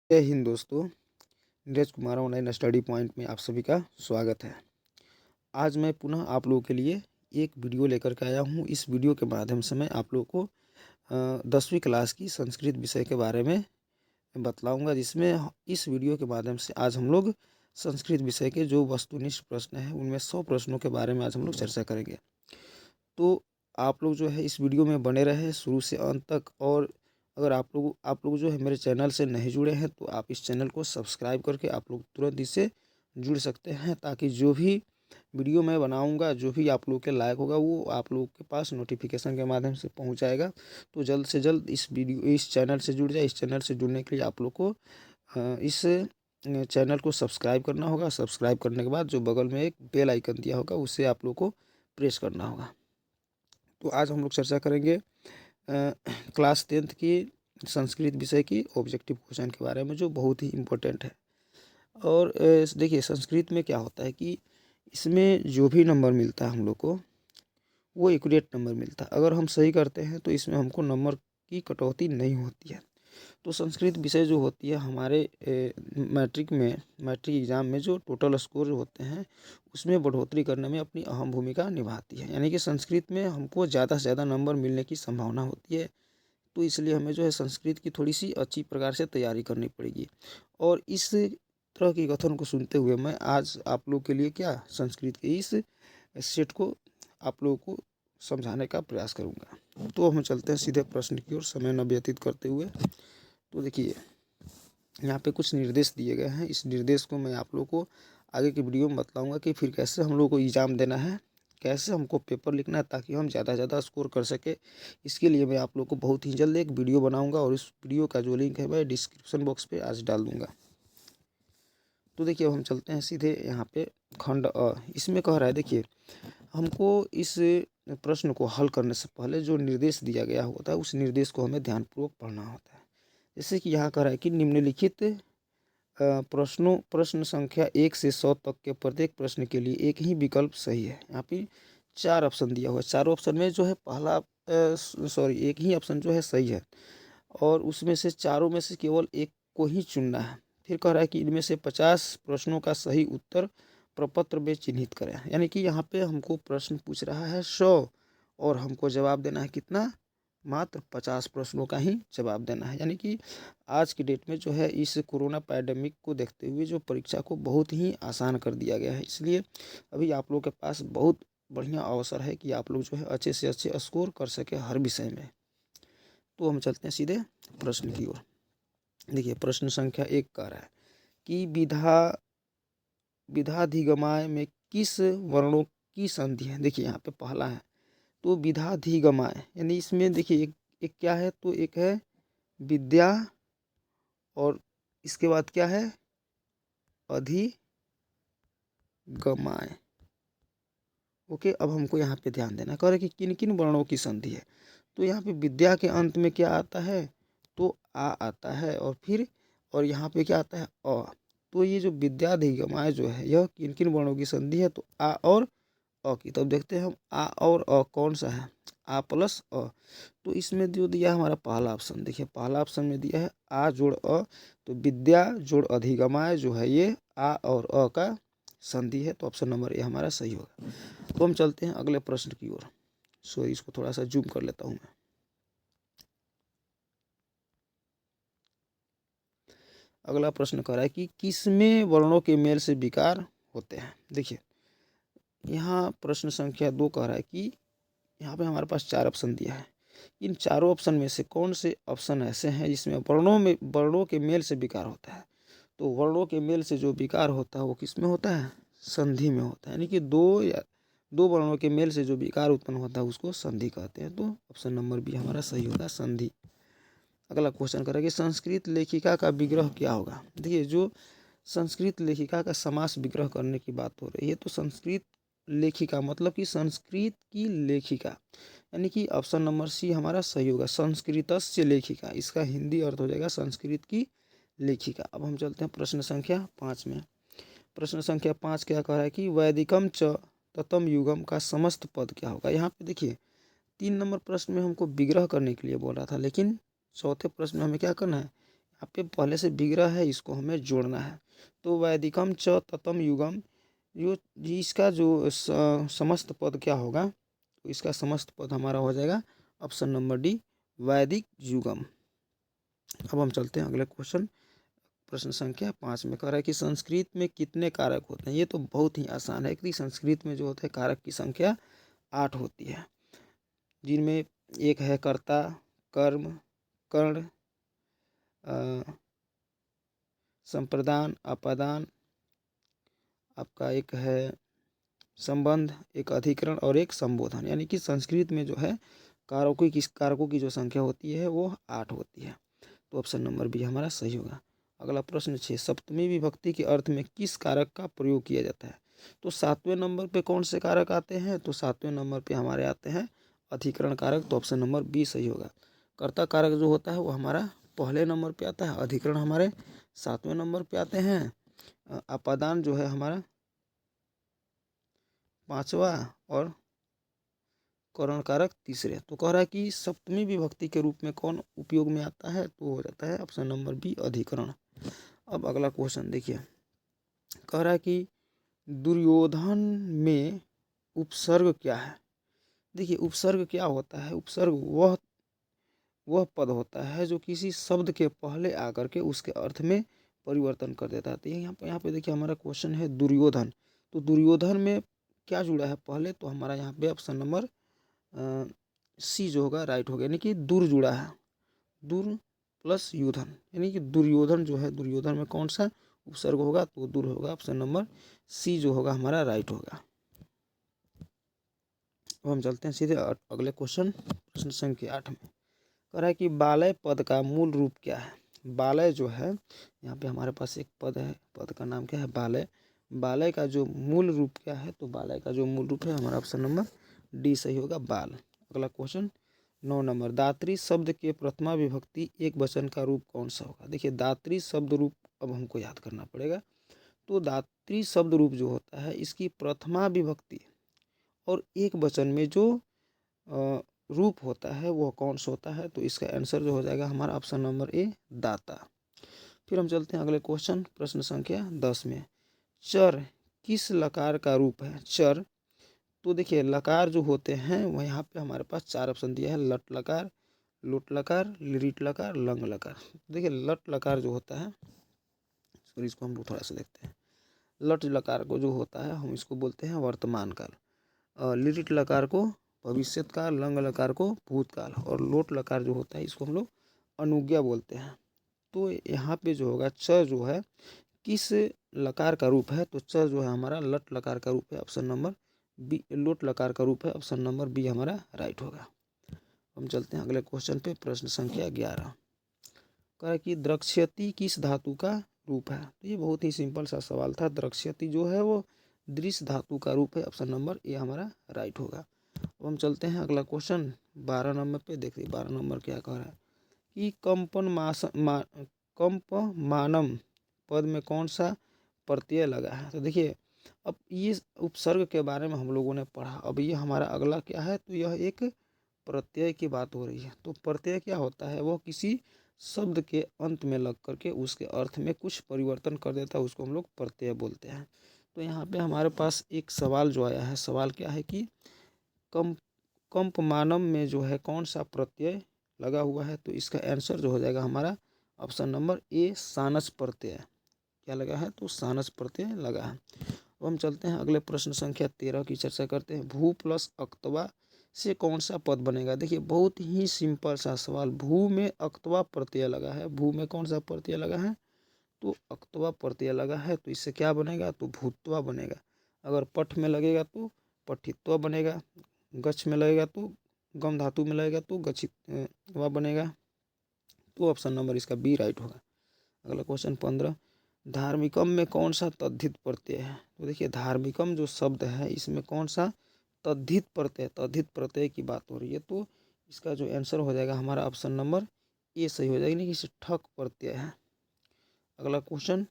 जय हिंद दोस्तों। Neeraj Kumar online study point में आप सभी का स्वागत है। आज मैं पुनः आप लोगों के लिए एक वीडियो लेकर के आया हूँ। इस वीडियो के माध्यम से मैं आप लोगों को 10वीं क्लास की संस्कृत विषय के बारे में बतलाऊंगा, जिसमें इस वीडियो के माध्यम से आज हम लोग संस्कृत विषय के जो वस्तुनिष्ठ प्रश्न हैं उनमें 100 प्रश्नों के बारे में आज हम लोग चर्चा करेंगे। तो आप लोग जो है इस वीडियो में बने रहे शुरू से अंत तक। और अगर आप लोग जो है मेरे चैनल से नहीं जुड़े हैं तो आप इस चैनल को सब्सक्राइब करके आप लोग तुरंत इससे जुड़ सकते हैं, ताकि जो भी वीडियो मैं बनाऊंगा, जो भी आप लोग के लायक होगा, वो आप लोग के पास नोटिफिकेशन के माध्यम से पहुंच जाएगा। तो जल्द से जल्द इस चैनल से जुड़ जाए। इस चैनल से जुड़ने के लिए आप लोग को इस चैनल को सब्सक्राइब करना होगा। सब्सक्राइब करने के बाद जो बगल में एक बेल आइकन दिया होगा उसे आप लोग को प्रेस करना होगा। तो आज हम लोग चर्चा करेंगे क्लास 10th की संस्कृत विषय की ऑब्जेक्टिव क्वेश्चन के बारे में, जो बहुत ही इम्पोर्टेंट है। और देखिए, संस्कृत में क्या होता है कि इसमें जो भी नंबर मिलता है हम लोग को, वो एक्यूरेट नंबर मिलता है। अगर हम सही करते हैं तो इसमें हमको नंबर की कटौती नहीं होती है। तो संस्कृत विषय जो होती है हमारे मैट्रिक एग्ज़ाम में जो टोटल स्कोर होते हैं उसमें बढ़ोतरी करने में अपनी अहम भूमिका निभाती है। यानी कि संस्कृत में हमको ज़्यादा से ज़्यादा नंबर मिलने की संभावना होती है। तो इसलिए हमें जो है संस्कृत की थोड़ी सी अच्छी प्रकार से तैयारी करनी पड़ेगी। और इस तरह की कथन को सुनते हुए मैं आज आप लोग के लिए क्या संस्कृत के इस सेट को आप लोगों को समझाने का प्रयास करूँगा। तो हम चलते हैं सीधे प्रश्न की ओर समय न व्यतीत करते हुए। तो देखिए, यहाँ पे कुछ निर्देश दिए गए हैं। इस निर्देश को मैं आप लोगों को आगे की वीडियो में बतलाऊंगा कि फिर कैसे हम लोग को एग्ज़ाम देना है, कैसे हमको पेपर लिखना है, ताकि हम ज़्यादा से ज़्यादा स्कोर कर सके। इसके लिए मैं आप लोग को बहुत ही जल्द एक वीडियो बनाऊंगा और इस वीडियो का जो लिंक है मैं डिस्क्रिप्शन बॉक्स पे आज डाल दूंगा। तो देखिए, अब हम चलते हैं सीधे यहाँ पे खंड अ। इसमें कह रहा है, देखिए, हमको इस प्रश्न को हल करने से पहले जो निर्देश दिया गया होता है उस निर्देश को हमें ध्यानपूर्वक पढ़ना होता है। जैसे कि यहाँ कह रहा है कि निम्नलिखित प्रश्न संख्या 1 से 100 तक के प्रत्येक प्रश्न के लिए एक ही विकल्प सही है। यहाँ पे 4 ऑप्शन दिया हुआ है। चारों ऑप्शन में जो है एक ही ऑप्शन जो है सही है, और उसमें से चारों में से केवल एक को ही चुनना है। फिर कह रहा है कि इनमें से 50 प्रश्नों का सही उत्तर प्रपत्र में चिन्हित करें। यानी कि यहाँ पे हमको प्रश्न पूछ रहा है 100 और हमको जवाब देना है कितना, मात्र 50 प्रश्नों का ही जवाब देना है। यानी कि आज की डेट में जो है इस कोरोना पैंडेमिक को देखते हुए जो परीक्षा को बहुत ही आसान कर दिया गया है। इसलिए अभी आप लोग के पास बहुत बढ़िया अवसर है कि आप लोग जो है अच्छे से अच्छे स्कोर कर सके हर विषय में। तो हम चलते हैं सीधे प्रश्न की ओर। देखिए, प्रश्न संख्या 1 कह रहा है कि विधाधिगमाय में किस वर्णों की संधि है। देखिए, यहाँ पे पहला है तो विधाधिगमाय, यानी इसमें देखिए एक क्या है, तो एक है विद्या, और इसके बाद क्या है, अधिगमाय। ओके, अब हमको यहाँ पे ध्यान देना, कह रहे कि किन किन वर्णों की संधि है। तो यहाँ पे विद्या के अंत में क्या आता है, तो आ आता है, और यहाँ पे क्या आता है, अ। तो ये जो विद्याधिगमाय जो है यह किन किन वर्णों की संधि है, तो आ और अ की। तब देखते हैं हम आ और अ कौन सा है, आ प्लस अ। तो इसमें जो दिया है हमारा पहला ऑप्शन, देखिए पहला ऑप्शन में दिया है आ जोड़ अ, तो विद्या जोड़ अधिगमाय जो है ये आ और अ का संधि है। तो ऑप्शन नंबर ए हमारा सही होगा। तो हम चलते हैं अगले प्रश्न की ओर। सॉरी, इसको थोड़ा सा जूम कर लेता हूँ मैं। अगला प्रश्न कह रहा है कि किसमें वर्णों के मेल से विकार होते हैं। देखिए, यहाँ प्रश्न संख्या 2 कह रहा है कि यहाँ पे हमारे पास 4 ऑप्शन दिया है। इन चारों ऑप्शन में से कौन से ऑप्शन ऐसे हैं जिसमें वर्णों के मेल से विकार होता है। तो वर्णों के मेल से जो विकार होता है वो किस में होता है, संधि में होता है। यानी कि दो वर्णों के मेल से जो विकार उत्पन्न होता है उसको संधि कहते हैं। तो ऑप्शन नंबर बी हमारा सही होगा, संधि। अगला क्वेश्चन करेंगे, संस्कृत लेखिका का विग्रह क्या होगा। देखिए, जो संस्कृत लेखिका का समास विग्रह करने की बात हो रही है, तो संस्कृत लेखिका मतलब कि संस्कृत की लेखिका, यानी कि ऑप्शन नंबर सी हमारा सही होगा, संस्कृतस्य लेखिका। इसका हिंदी अर्थ हो जाएगा संस्कृत की लेखिका। अब हम चलते हैं प्रश्न संख्या 5 में। प्रश्न संख्या 5 क्या कह रहा है कि वैदिकम च ततम युगम का समस्त पद क्या होगा। यहाँ पे देखिए, 3 नंबर प्रश्न में हमको विग्रह करने के लिए बोल रहा था, लेकिन चौथे प्रश्न में हमें क्या करना है, यहाँ पे पहले से बिगड़ा है, इसको हमें जोड़ना है। तो वैदिकम च ततम युगम, जो इसका जो समस्त पद क्या होगा, तो इसका समस्त पद हमारा हो जाएगा ऑप्शन नंबर डी, वैदिक युगम। अब हम चलते हैं अगले क्वेश्चन, प्रश्न संख्या 5 में कह रहा है कि संस्कृत में कितने कारक होते हैं। ये तो बहुत ही आसान है कि संस्कृत में जो होते हैं कारक की संख्या 8 होती है, जिनमें एक है कर्ता, कर्म, कर्ण, संप्रदान, अपादान, आपका एक है संबंध, एक अधिकरण और एक संबोधन। यानी कि संस्कृत में जो है कारकों की जो संख्या होती है वो 8 होती है। तो ऑप्शन नंबर बी हमारा सही होगा। अगला प्रश्न 6, सप्तमी विभक्ति के अर्थ में किस कारक का प्रयोग किया जाता है। तो 7वें नंबर पे कौन से कारक आते हैं, तो 7वें नंबर पे हमारे आते हैं अधिकरण कारक। तो ऑप्शन नंबर बी सही होगा। कर्ता कारक जो होता है वो हमारा पहले नंबर पे आता है, अधिकरण हमारे 7वें नंबर पे आते हैं, अपादान जो है हमारा 5वां और करण कारक तीसरे। तो कह रहा है कि सप्तमी विभक्ति के रूप में कौन उपयोग में आता है, तो हो जाता है ऑप्शन नंबर बी, अधिकरण। अब अगला क्वेश्चन देखिए, कह रहा है कि दुर्योधन में उपसर्ग क्या है। देखिए उपसर्ग क्या होता है, उपसर्ग वह पद होता है जो किसी शब्द के पहले आकर के उसके अर्थ में परिवर्तन कर देता है। तो यहाँ पे देखिए हमारा क्वेश्चन है दुर्योधन, तो दुर्योधन में क्या जुड़ा है पहले, तो हमारा यहाँ पे ऑप्शन नंबर सी जो होगा राइट होगा, यानी कि दूर जुड़ा है, दूर प्लस योधन, यानी कि दुर्योधन जो है, दुर्योधन में कौन सा उपसर्ग होगा, तो दूर होगा। ऑप्शन नंबर सी जो होगा हमारा राइट होगा। अब हम चलते हैं सीधे अगले क्वेश्चन, प्रश्न संख्या 8 में कह रहा है कि बालय पद का मूल रूप क्या है। बालय जो है, यहाँ पे हमारे पास एक पद है, पद का नाम क्या है, बालय। बालय का जो मूल रूप क्या है, तो बालय का जो मूल रूप है हमारा ऑप्शन नंबर डी सही होगा, बाल। अगला क्वेश्चन 9 नंबर, दात्री शब्द के प्रथमा विभक्ति एक वचन का रूप कौन सा होगा। देखिए दात्री शब्द रूप अब हमको याद करना पड़ेगा। तो दात्री शब्द रूप जो होता है इसकी प्रथमा विभक्ति और एक वचन में जो रूप होता है वो कौन सा होता है, तो इसका आंसर जो हो जाएगा हमारा ऑप्शन नंबर ए, दाता। फिर हम चलते हैं अगले क्वेश्चन, प्रश्न संख्या 10 में, चर किस लकार का रूप है। चर, तो देखिए लकार जो होते हैं वो यहाँ पे हमारे पास 4 ऑप्शन दिया है, लट लकार, लोट लकार, लिरिट लकार, लंग लकार। देखिए लट लकार जो होता है, सॉरी इसको हम लोग थोड़ा सा देखते हैं। लट लकार को जो होता है हम इसको बोलते हैं वर्तमान काल, लिरिट लकार को भविष्यत काल, लंग लकार को भूतकाल, और लोट लकार जो होता है इसको हम लोग अनुज्ञा बोलते हैं। तो यहाँ पे जो होगा च जो है किस लकार का रूप है, तो च जो है हमारा लट लकार का रूप है, ऑप्शन नंबर बी, लोट लकार का रूप है, ऑप्शन नंबर बी हमारा राइट होगा। हम चलते हैं अगले क्वेश्चन पे, प्रश्न संख्या 11 कह कि द्रक्ष्यति किस धातु का रूप है। तो ये बहुत ही सिंपल सा सवाल था, द्रक्ष्यति जो है वो दृश्य धातु का रूप है, ऑप्शन नंबर ए हमारा राइट होगा। अब हम चलते हैं अगला क्वेश्चन 12 नंबर पे, देखिए 12 नंबर क्या कह रहा है कि कंपमानम पद में कौन सा प्रत्यय लगा है। तो देखिए अब ये उपसर्ग के बारे में हम लोगों ने पढ़ा, अब ये हमारा अगला क्या है, तो यह एक प्रत्यय की बात हो रही है। तो प्रत्यय क्या होता है, वो किसी शब्द के अंत में लग करके उसके अर्थ में कुछ परिवर्तन कर देता है, उसको हम लोग प्रत्यय बोलते हैं। तो यहाँ पे हमारे पास एक सवाल जो आया है, सवाल क्या है कि कंपमानम में जो है कौन सा प्रत्यय लगा हुआ है, तो इसका आंसर जो हो जाएगा हमारा ऑप्शन नंबर ए, सानस प्रत्यय। क्या लगा है, तो सानस प्रत्यय लगा है। अब हम चलते हैं अगले प्रश्न संख्या 13 की चर्चा करते हैं, भू प्लस अक्तवा से कौन सा पद बनेगा। देखिए बहुत ही सिंपल सा सवाल, भू में अक्तवा प्रत्यय लगा है, भू में कौन सा प्रत्यय लगा है, तो अक्तवा प्रत्यय लगा है, तो इससे क्या बनेगा, तो भूतवा बनेगा। अगर पठ में लगेगा तो पठित्वा बनेगा, गच्छ में लगेगा तो गम धातु में लगेगा तो गच्छित्वा बनेगा। तो ऑप्शन नंबर इसका बी राइट होगा। अगला क्वेश्चन 15, धार्मिकम में कौन सा तद्धित प्रत्यय है। तो देखिए धार्मिकम जो शब्द है इसमें कौन सा तद्धित प्रत्यय की बात हो रही है, तो इसका जो आंसर हो जाएगा हमारा ऑप्शन नंबर ए सही हो जाएगा, नहीं कि ठक प्रत्यय है। अगला क्वेश्चन,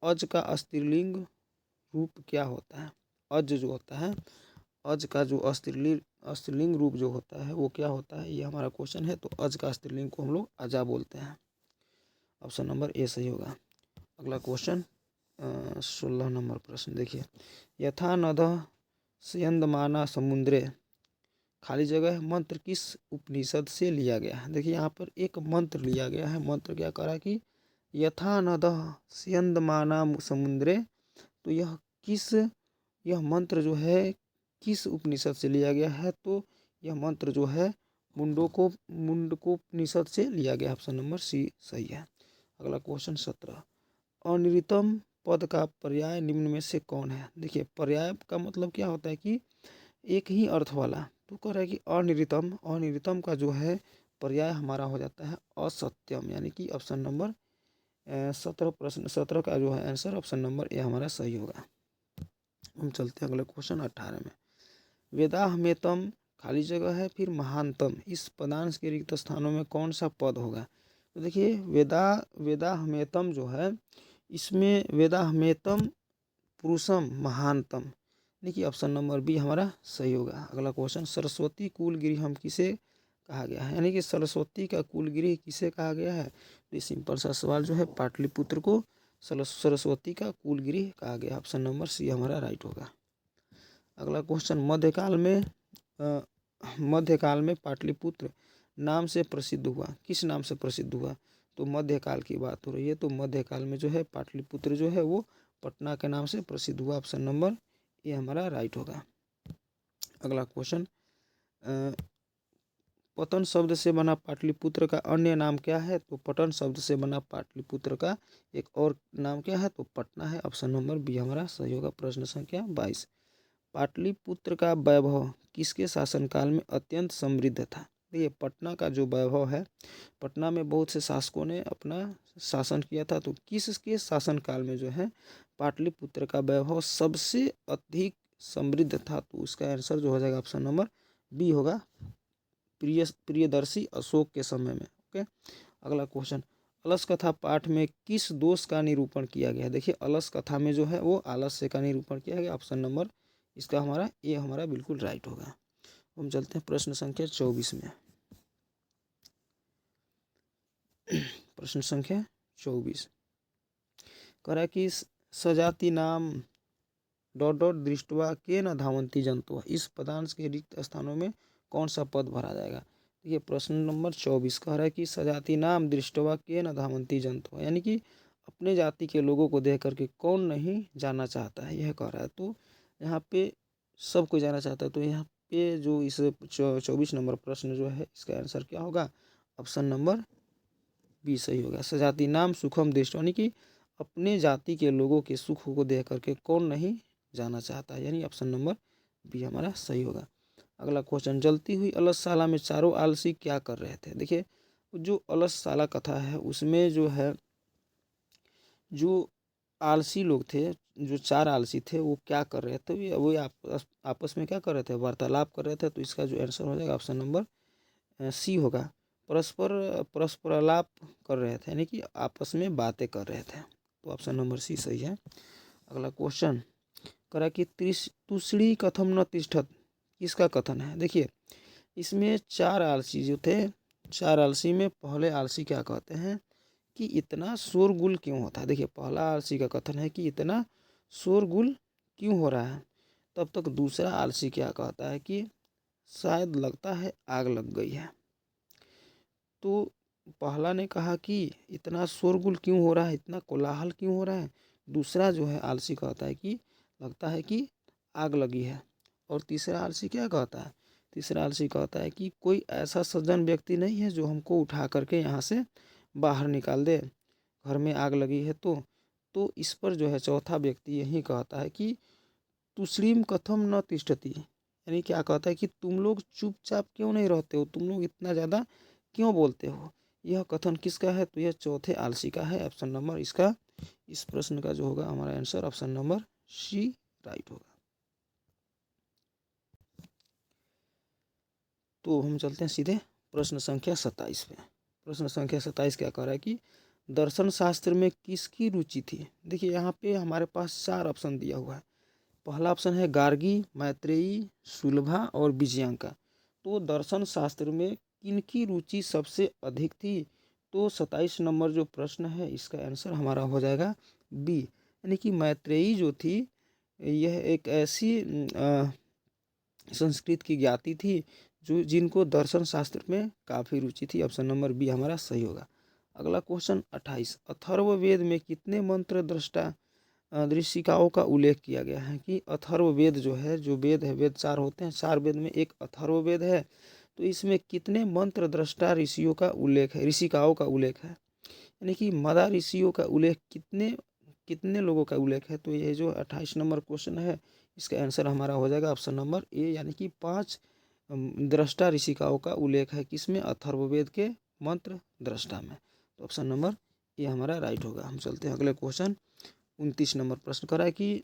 अज का स्त्रीलिंग रूप क्या होता है। अज जो होता है, अज का जो स्त्रीलिंग रूप जो होता है वो क्या होता है, ये हमारा क्वेश्चन है। तो अज का स्त्रीलिंग को हम लोग अजा बोलते हैं। ऑप्शन नंबर ए सही होगा। अगला क्वेश्चन 16 नंबर प्रश्न देखिए, यथा नदः स्यन्दमाना समुद्रे, खाली जगह है, मंत्र किस उपनिषद से लिया गया है। देखिए यहाँ पर एक मंत्र लिया गया है। मंत्र क्या करा कि यथा नदः स्यन्दमाना समुद्रे, तो यह मंत्र जो है किस उपनिषद से लिया गया है। तो यह मंत्र जो है मुंडकोपनिषद से लिया गया। ऑप्शन नंबर सी सही है। अगला क्वेश्चन 17, अनिर्तम पद का पर्याय निम्न में से कौन है। देखिए पर्याय का मतलब क्या होता है कि एक ही अर्थ वाला। तो कह रहा है कि अनिर्तम का जो है पर्याय हमारा हो जाता है असत्यम, यानी कि ऑप्शन नंबर 17 का जो है आंसर ऑप्शन नंबर ए हमारा सही होगा। हम चलते हैं अगले क्वेश्चन 18 में, वेदाहमेतम खाली जगह है, फिर महानतम, इस पदांश के रिक्त स्थानों में कौन सा पद होगा। तो देखिए वेदाहमेतम जो है, इसमें वेदाहमेतम पुरुषम महानतम, देखिए ऑप्शन नंबर बी हमारा सही होगा। अगला क्वेश्चन, सरस्वती कुलगृहम किसे कहा गया है, यानी कि सरस्वती का कुलगृह किसे कहा गया है। तो ये सिंपल सा सवाल जो है, पाटलिपुत्र को सरस्वती का कुलगृह कहा गया। ऑप्शन नंबर सी हमारा राइट होगा। अगला क्वेश्चन, मध्यकाल में पाटलिपुत्र नाम से प्रसिद्ध हुआ, किस नाम से प्रसिद्ध हुआ। तो मध्यकाल की बात हो रही है, तो मध्यकाल में जो है पाटलिपुत्र जो है वो पटना के नाम से प्रसिद्ध हुआ। ऑप्शन नंबर ये हमारा राइट होगा। अगला क्वेश्चन, पतन शब्द से बना पाटलिपुत्र का अन्य नाम क्या है। तो पटन शब्द से बना पाटलिपुत्र का एक और नाम क्या है, तो पटना है। ऑप्शन नंबर बी हमारा सही होगा। प्रश्न संख्या 22, पाटलिपुत्र का वैभव किसके शासनकाल में अत्यंत समृद्ध था। ये पटना का जो वैभव है, पटना में बहुत से शासकों ने अपना शासन किया था, तो किसके शासनकाल में जो है पाटलिपुत्र का वैभव सबसे अधिक समृद्ध था। तो उसका आंसर जो हो जाएगा ऑप्शन नंबर बी होगा, प्रियदर्शी अशोक के समय में। ओके। अगला क्वेश्चन, अलस कथा पाठ में किस दोष का निरूपण किया गया है। देखिए अलस कथा में जो है वो आलस्य का निरूपण किया गया। ऑप्शन नंबर इसका हमारा ए हमारा बिल्कुल राइट होगा। हम चलते हैं प्रश्न संख्या 24 में। प्रश्न संख्या 24 कह रहा है कि सजाति नाम दृष्टवा के न धावंती जंतु, इस पदांश के रिक्त स्थानों में कौन सा पद भरा जाएगा। ये प्रश्न नंबर 24 कह रहा है कि सजाति नाम दृष्टवा के न धावंती जंतु, यानी कि अपने जाति के लोगों को देख करके कौन नहीं जाना चाहता है, यह कह रहा है। तो यहाँ पे सब कोई जाना चाहता है। तो यहाँ पे जो इस 24 नंबर प्रश्न जो है इसका आंसर क्या होगा, ऑप्शन नंबर बी सही होगा। सजाति नाम सुखम दृष्टि, यानी कि अपने जाति के लोगों के सुख को देख करके कौन नहीं जाना चाहता है, यानी ऑप्शन नंबर बी हमारा सही होगा। अगला क्वेश्चन, जलती हुई अलसशाला में चारों आलसी क्या कर रहे थे। देखिए जो अलसशाला कथा है उसमें जो है जो आलसी लोग थे, जो चार आलसी थे, वो क्या कर रहे थे, वो आपस में क्या कर रहे थे, वार्तालाप कर रहे थे। तो इसका जो आंसर हो जाएगा ऑप्शन नंबर सी होगा, परस्परालाप कर रहे थे, यानी कि आपस में बातें कर रहे थे। तो ऑप्शन नंबर सी सही है। अगला क्वेश्चन करा कि तुषड़ी कथम न तिष्ठत, किसका कथन है। देखिए इसमें चार आलसी जो थे, चार आलसी में पहले आलसी क्या कहते हैं कि इतना शोरगुल क्यों होता है। देखिए पहला आलसी का कथन है कि इतना शोरगुल क्यों हो रहा है। तब तक दूसरा आलसी क्या कहता है कि शायद लगता है आग लग गई है। तो पहला ने कहा कि इतना शोरगुल क्यों हो रहा है, इतना कोलाहल क्यों हो रहा है। दूसरा जो है आलसी कहता है कि लगता है कि आग लगी है। और तीसरा आलसी क्या कहता है, तीसरा आलसी कहता है कि कोई ऐसा सज्जन व्यक्ति नहीं है जो हमको उठा करके यहाँ से बाहर निकाल दे, घर में आग लगी है। तो इस पर जो है चौथा व्यक्ति यही कहता है कि तुष्णीम कथम न तिष्ठति, यानी क्या कहता है कि तुम लोग चुपचाप क्यों नहीं रहते हो, तुम लोग इतना ज़्यादा क्यों बोलते हो। यह कथन किसका है, तो यह चौथे आलसी का है। ऑप्शन नंबर इसका इस प्रश्न का जो होगा हमारा answer option number C right होगा। तो हम चलते हैं सीधे प्रश्न संख्या 27 पे। प्रश्न संख्या 27 क्या कह रहा है कि दर्शन शास्त्र में किसकी रुचि थी। देखिए यहाँ पे हमारे पास चार ऑप्शन दिया हुआ है। पहला ऑप्शन है गार्गी, मैत्रेयी, सुलभा और विजयांका। तो दर्शन शास्त्र में किनकी रुचि सबसे अधिक थी, तो 27 नंबर जो प्रश्न है इसका आंसर हमारा हो जाएगा बी, यानी कि मैत्रेयी जो थी यह एक ऐसी संस्कृत की ज्ञाति थी जो जिनको दर्शन शास्त्र में काफ़ी रुचि थी। ऑप्शन नंबर बी हमारा सही होगा। अगला क्वेश्चन 28, अथर्ववेद में कितने मंत्र दृष्टा ऋषिकाओं का उल्लेख किया गया है? कि अथर्ववेद जो है, जो वेद है, वेद 4 होते हैं, 4 वेद में एक अथर्ववेद है, तो इसमें कितने मंत्र दृष्टा ऋषियों का उल्लेख है, ऋषिकाओं का उल्लेख है, यानी कि मदा ऋषियों का उल्लेख कितने कितने लोगों का उल्लेख है? तो ये जो 28 नंबर क्वेश्चन है इसका आंसर हमारा हो जाएगा ऑप्शन नंबर ए, यानी कि 5 दृष्टा ऋषिकाओं का उल्लेख है किसमें? अथर्ववेद के मंत्र दृष्टा में। तो ऑप्शन नंबर ए हमारा राइट होगा। हम चलते हैं अगले क्वेश्चन 29 नंबर प्रश्न करा है कि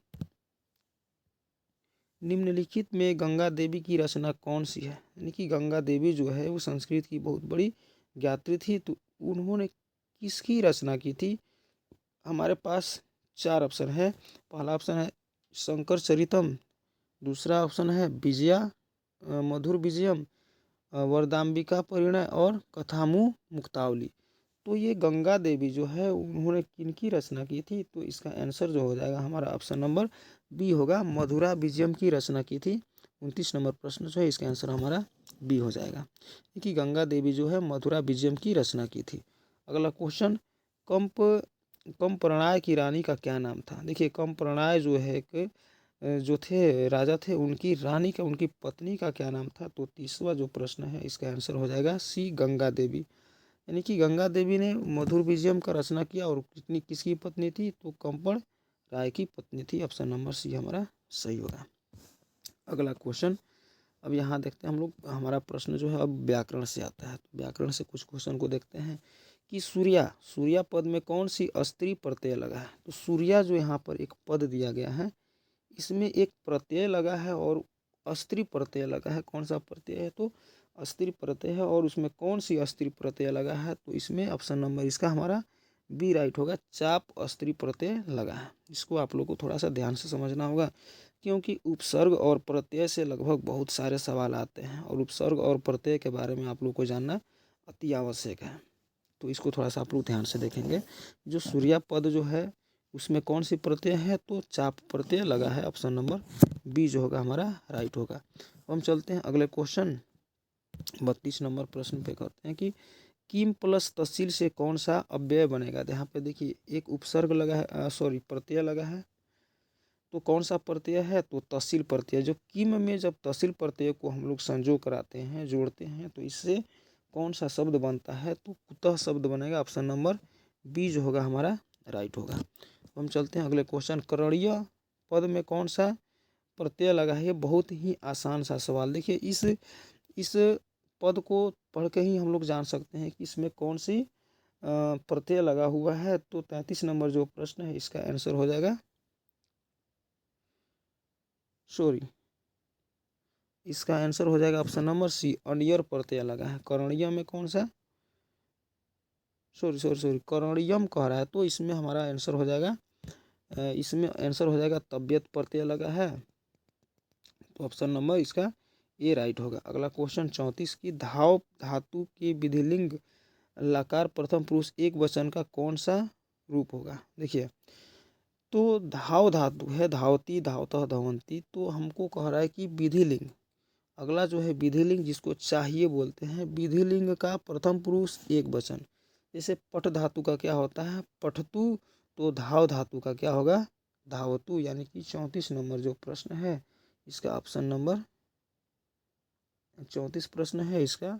निम्नलिखित में गंगा देवी की रचना कौन सी है? यानी कि गंगा देवी जो है वो संस्कृत की बहुत बड़ी ज्ञात्री थी, तो उन्होंने किसकी रचना की थी? हमारे पास 4 ऑप्शन है। पहला ऑप्शन है शंकर चरितम, दूसरा ऑप्शन है विजया मधुर विजयम, वरदाम्बिका परिणय और कथामु मुक्तावली। तो ये गंगा देवी जो है उन्होंने किनकी रचना की थी? तो इसका आंसर जो हो जाएगा हमारा ऑप्शन नंबर बी होगा, मधुरा विजयम की रचना की थी। 29 नंबर प्रश्न जो है इसका आंसर हमारा बी हो जाएगा, क्योंकि गंगा देवी जो है मधुरा विजयम की रचना की थी। अगला क्वेश्चन, कंपरणाय की रानी का क्या नाम था? देखिए कंपरणाय जो है एक जो थे राजा थे, उनकी रानी का, उनकी पत्नी का क्या नाम था? तो 30वां जो प्रश्न है इसका आंसर हो जाएगा सी, गंगा देवी। यानी कि गंगा देवी ने मधुर विजयम का रचना किया और कितनी किसकी पत्नी थी? तो कंपण राय की पत्नी थी। ऑप्शन नंबर सी हमारा सही होगा। अगला क्वेश्चन, अब यहाँ देखते हैं हम लोग, हमारा प्रश्न जो है अब व्याकरण से आता है। तो व्याकरण से कुछ क्वेश्चन को देखते हैं कि सूर्या पद में कौन सी स्त्री प्रत्यय लगा है? तो सूर्या जो यहाँ पर एक पद दिया गया है इसमें एक प्रत्यय लगा है और स्त्री प्रत्यय लगा है। कौन सा प्रत्यय है? तो स्त्री प्रत्यय है। और उसमें कौन सी स्त्री प्रत्यय लगा है? तो इसमें ऑप्शन नंबर इसका हमारा बी राइट होगा, चाप स्त्री प्रत्यय लगा है। इसको आप लोग को थोड़ा सा ध्यान से समझना होगा, क्योंकि उपसर्ग और प्रत्यय से लगभग बहुत सारे सवाल आते हैं और उपसर्ग और प्रत्यय के बारे में आप लोग को जानना अति आवश्यक है। तो इसको थोड़ा सा आप लोग ध्यान से देखेंगे। जो सूर्या पद जो है उसमें कौन सी प्रत्यय है? तो चाप प्रत्यय लगा है। ऑप्शन नंबर बी जो होगा हमारा राइट होगा। हम चलते हैं अगले क्वेश्चन 32 नंबर प्रश्न पे करते हैं कि किम प्लस तहसील से कौन सा अव्यय बनेगा? यहाँ पे देखिए एक उपसर्ग लगा है, सॉरी प्रत्यय लगा है, तो कौन सा प्रत्यय है? तो तहसील प्रत्यय। जो किम में जब तहसील प्रत्यय को हम लोग संजो कराते हैं, जोड़ते हैं, तो इससे कौन सा शब्द बनता है? तो कुतः शब्द बनेगा। ऑप्शन नंबर बी जो होगा हमारा राइट होगा। हम चलते हैं अगले क्वेश्चन, करणीय पद में कौन सा प्रत्यय लगा है? ये बहुत ही आसान सा सवाल। देखिए इस पद को पढ़ के ही हम लोग जान सकते हैं कि इसमें कौन सी प्रत्यय लगा हुआ है। तो 33 नंबर जो प्रश्न है इसका आंसर हो जाएगा, सॉरी इसका आंसर हो जाएगा ऑप्शन नंबर सी, अनियर प्रत्यय लगा है। करणीय में कौन सा, सॉरी करणीयम कह रहा है, तो इसमें हमारा आंसर हो जाएगा, इसमें आंसर हो जाएगा तबियत प्रत्यय लगा है। तो ऑप्शन नंबर इसका ए राइट होगा। अगला क्वेश्चन 34 की धाव धातु की विधिलिंग लकार प्रथम पुरुष एक वचन का कौन सा रूप होगा? देखिए तो धाव धातु है, धावती धावतः धावंती, तो हमको कह रहा है कि विधिलिंग, अगला जो है विधिलिंग जिसको चाहिए बोलते हैं, विधिलिंग का प्रथम पुरुष एक वचन। जैसे पठ धातु का क्या होता है? पठतु, तो धाव धातु का क्या होगा? धावतु। यानी कि 34 नंबर जो प्रश्न है इसका ऑप्शन नंबर 34 प्रश्न है इसका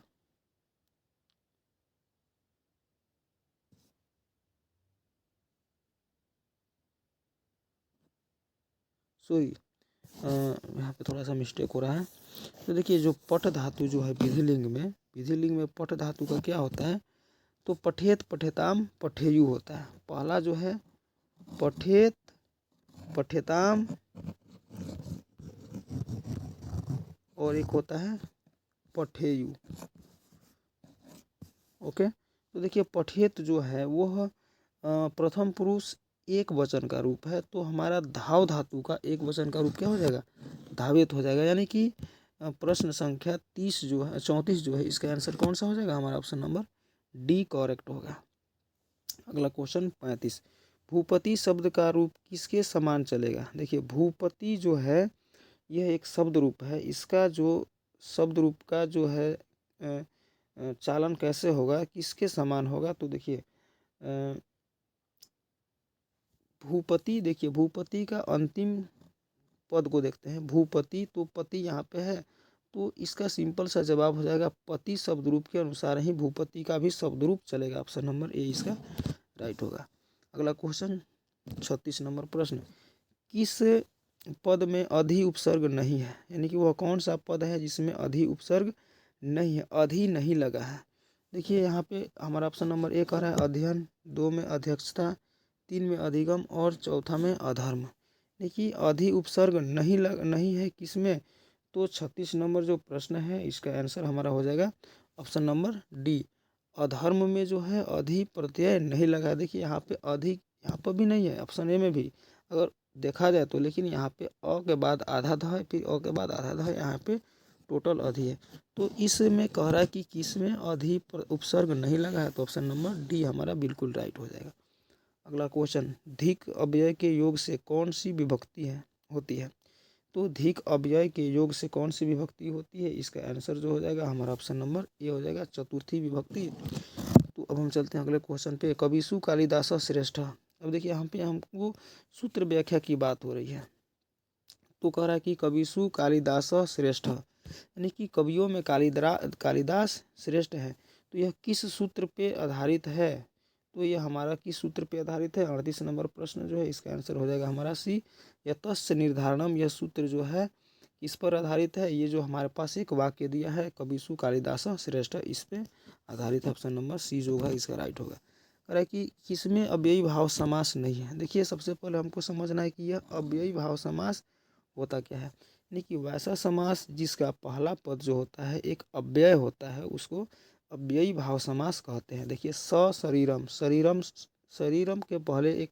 सॉरी यहाँ पे थोड़ा सा मिस्टेक हो रहा है। तो देखिए जो पठ धातु जो है विधिलिंग में पठ धातु का क्या होता है? तो पठेत पठेताम पठेयु होता है। पहला जो है पठेत पठेताम और एक होता है पठेयु। ओके, तो देखिए पठेत जो है वह प्रथम पुरुष एक वचन का रूप है, तो हमारा धाव धातु का एक वचन का रूप क्या हो जाएगा? धावित हो जाएगा। यानी कि प्रश्न संख्या 34 जो है इसका आंसर कौन सा हो जाएगा? हमारा ऑप्शन नंबर डी करेक्ट होगा। अगला क्वेश्चन 35, भूपति शब्द का रूप किसके समान चलेगा। देखिए भूपति जो है यह एक शब्द रूप है, इसका जो शब्द रूप का जो है चालन कैसे होगा, किसके समान होगा। तो देखिए भूपति, देखिए भूपति का अंतिम पद को देखते हैं, भूपति, तो पति यहाँ पे है, तो इसका सिंपल सा जवाब हो जाएगा पति शब्द रूप के अनुसार ही भूपति का भी शब्द रूप चलेगा। ऑप्शन नंबर ए इसका राइट होगा। अगला क्वेश्चन 36 नंबर प्रश्न, किस पद में अधि उपसर्ग नहीं है, यानी कि वह कौन सा पद है जिसमें अधि उपसर्ग नहीं है, अधि नहीं लगा है। देखिए यहाँ पे हमारा ऑप्शन नंबर ए कह रहा है अध्ययन, 2 में अध्यक्षता, 3 में अधिगम और चौथा में अधर्म। देखिए अधि उपसर्ग नहीं है किसमें, तो 36 नंबर जो प्रश्न है इसका आंसर हमारा हो जाएगा ऑप्शन नंबर डी, अधर्म में जो है अधि प्रत्यय नहीं लगा। देखिए यहाँ पे अधि यहाँ पर भी नहीं है, ऑप्शन ए में भी अगर देखा जाए तो, लेकिन यहाँ पे अ के बाद आधा ध है, फिर अ के बाद आधा ध है, यहाँ पे टोटल अधि है। तो इसमें कह रहा है कि किसमें अधि उपसर्ग नहीं लगा है, तो ऑप्शन नंबर डी हमारा बिल्कुल राइट हो जाएगा। अगला क्वेश्चन, धिक अव्यय के योग से कौन सी विभक्ति होती है। तो धिक अव्यय के योग से कौन सी विभक्ति होती है, इसका आंसर जो हो जाएगा हमारा ऑप्शन नंबर ए हो जाएगा, चतुर्थी विभक्ति। तो अब हम चलते हैं अगले क्वेश्चन पे, कविसु कालिदास श्रेष्ठ। अब देखिए यहाँ पे हमको सूत्र व्याख्या की बात हो रही है, तो कह रहा है कि कविसु कालिदास श्रेष्ठ, यानी कि कवियों में कालिदास श्रेष्ठ है। तो यह किस सूत्र पे आधारित है, तो यह हमारा किस सूत्र पे आधारित है, 38 नंबर प्रश्न जो है इसका आंसर हो जाएगा हमारा सी, यतस्य निर्धारणम। यह सूत्र जो है किस पर आधारित है, ये जो हमारे पास एक वाक्य दिया है कविसु कालिदास श्रेष्ठ, इस पे आधारित है। ऑप्शन नंबर सी जो होगा इसका राइट होगा। कह रहा है कि किसमें अव्ययी भाव समास नहीं है। देखिए सबसे पहले हमको समझना है कि यह अव्ययी भाव समास होता क्या है, यानी कि वैसा समास जिसका पहला पद जो होता है एक अव्यय होता है, उसको अव्ययी भाव समास कहते हैं। देखिए सशरीरम, शरीरम के पहले एक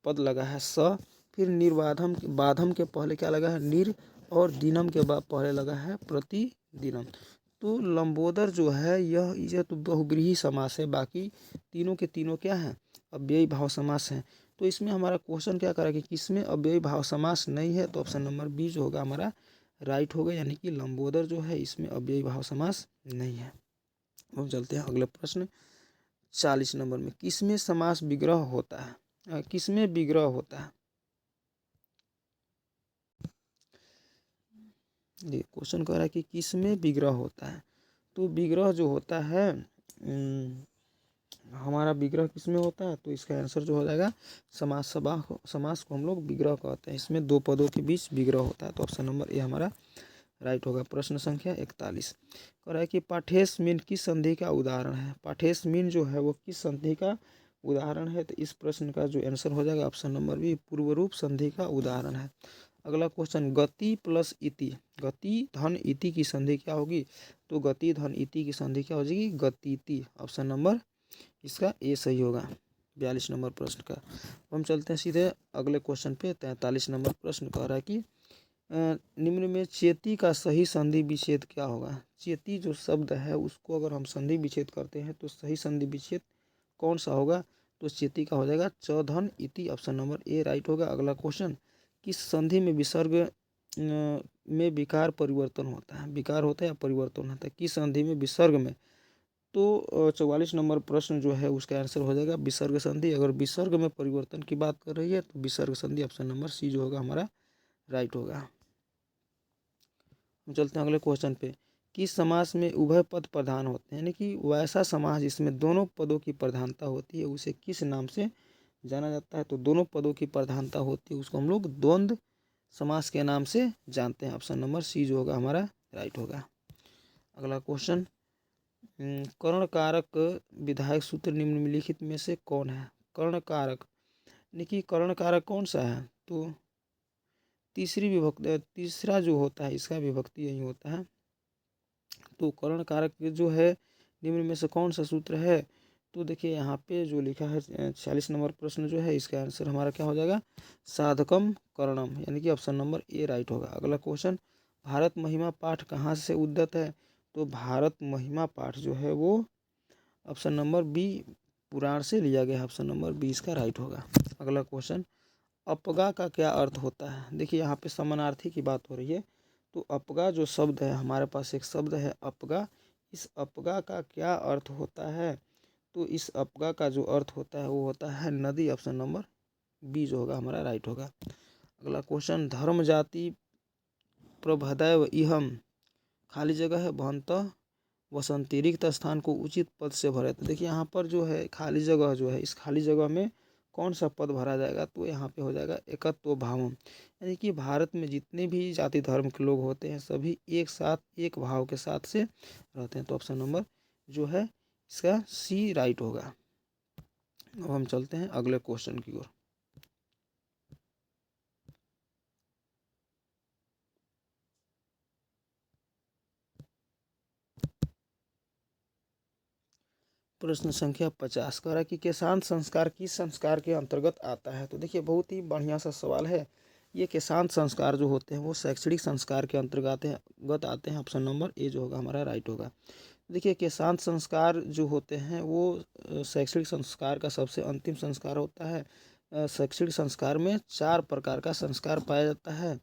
पद लगा है स, फिर निर्बाधम, बाधम के पहले क्या लगा है निर, और दिनम के बाद पहले लगा है प्रतिदिनम। तो लंबोदर जो है यह तो बहुब्रीहि समास है, बाकी तीनों के तीनों क्या है अव्ययी भाव समास है। तो इसमें हमारा क्वेश्चन क्या करा कि किसमें अव्ययी भाव समास नहीं है, तो ऑप्शन नंबर बी जो होगा हमारा राइट होगा, यानी कि लंबोदर जो है इसमें अव्ययी भाव समास नहीं है। हम चलते हैं अगले प्रश्न 40 नंबर में, किसमें समास विग्रह होता है, किसमें विग्रह होता है। ये क्वेश्चन कह रहा है कि किसमें विग्रह होता है, तो विग्रह जो होता है हमारा विग्रह किसमें होता है, तो इसका आंसर जो हो जाएगा समास को हम लोग विग्रह कहते हैं, इसमें दो पदों के बीच विग्रह होता है। तो ऑप्शन नंबर ए हमारा राइट होगा। प्रश्न संख्या 41 कह रहा है कि पाठेस्मिन किस संधि का उदाहरण है। पाठेस्मिन जो है वो किस संधि का उदाहरण है, तो इस प्रश्न का जो आंसर हो जाएगा ऑप्शन नंबर बी, पूर्वरूप संधि का उदाहरण है। अगला क्वेश्चन, गति प्लस इति, गति धन इति की संधि क्या होगी, तो गति धन इति की संधि क्या हो जाएगी गतिति। ऑप्शन नंबर इसका ए सही होगा 42 नंबर प्रश्न का। हम चलते हैं सीधे अगले क्वेश्चन पे 43 नंबर प्रश्न कह रहा है कि निम्न में चेती का सही संधि विच्छेद क्या होगा। चेती जो शब्द है उसको अगर हम संधि विच्छेद करते हैं तो सही संधि विच्छेद कौन सा होगा, तो चेती का हो जाएगा च धन इति। ऑप्शन नंबर ए राइट होगा। अगला क्वेश्चन, किस संधि में विसर्ग में विकार परिवर्तन होता है, विकार होता है या परिवर्तन होता है, किस संधि में विसर्ग में, तो 44 नंबर प्रश्न जो है उसका आंसर हो जाएगा विसर्ग संधि। अगर विसर्ग में परिवर्तन की बात कर रही है तो विसर्ग संधि ऑप्शन नंबर सी जो होगा हमारा राइट होगा। हम चलते हैं अगले क्वेश्चन पे, किस समास में उभय पद प्रधान होते हैं, यानी कि वैसा समास जिसमें दोनों पदों की प्रधानता होती है उसे किस नाम से जाना जाता है, तो दोनों पदों की प्रधानता होती है उसको हम लोग द्वंद्व समास के नाम से जानते हैं। ऑप्शन नंबर सी जो होगा हमारा राइट होगा। अगला क्वेश्चन, कर्ण कारक विधायक सूत्र निम्नलिखित में से कौन है। कर्ण कारक, यानी कि कर्ण कारक कौन सा है, तो तीसरा जो होता है इसका विभक्ति यही होता है। तो कर्ण कारक जो है निम्न में से कौन सा सूत्र है, तो देखिए यहाँ पे जो लिखा है 46 नंबर प्रश्न जो है इसका आंसर हमारा क्या हो जाएगा साधकम कर्णम, यानी कि ऑप्शन नंबर ए राइट होगा। अगला क्वेश्चन, भारत महिमा पाठ कहाँ से उद्गत है, तो भारत महिमा पाठ जो है वो ऑप्शन नंबर बी पुराण से लिया गया है। ऑप्शन नंबर बी इसका राइट होगा। अगला क्वेश्चन, अपगा का क्या अर्थ होता है? देखिए यहाँ पे समानार्थी की बात हो रही है। तो अपगा जो शब्द है, हमारे पास एक शब्द है अपगा। इस अपगा का क्या अर्थ होता है? तो इस अपगा का जो अर्थ होता है वो होता है नदी। ऑप्शन नंबर बी जो होगा हमारा राइट होगा। अगला क्वेश्चन, धर्म जाति प्रभदैव इहम, खाली जगह है भवंतः वसंती, रिक्त स्थान को उचित पद से भरे। तो देखिए यहाँ पर जो है खाली जगह जो है, इस खाली जगह में कौन सा पद भरा जाएगा? तो यहाँ पे हो जाएगा एकत्व भावम, यानी कि भारत में जितने भी जाति धर्म के लोग होते हैं सभी एक साथ एक भाव के साथ से रहते हैं। तो ऑप्शन नंबर जो है इसका सी राइट होगा। अब हम चलते हैं अगले क्वेश्चन की ओर। प्रश्न संख्या 50 कह रहा है कि केशांत संस्कार किस संस्कार के अंतर्गत आता है? तो देखिए बहुत ही बढ़िया सा सवाल है। ये केशांत संस्कार जो होते हैं वो शैक्षणिक संस्कार के अंतर्गत आते हैं। ऑप्शन नंबर ए जो होगा हमारा राइट होगा। देखिए केशांत संस्कार जो होते हैं वो शैक्षणिक संस्कार का सबसे अंतिम संस्कार होता है। शैक्षणिक संस्कार में 4 प्रकार का संस्कार पाया जाता है,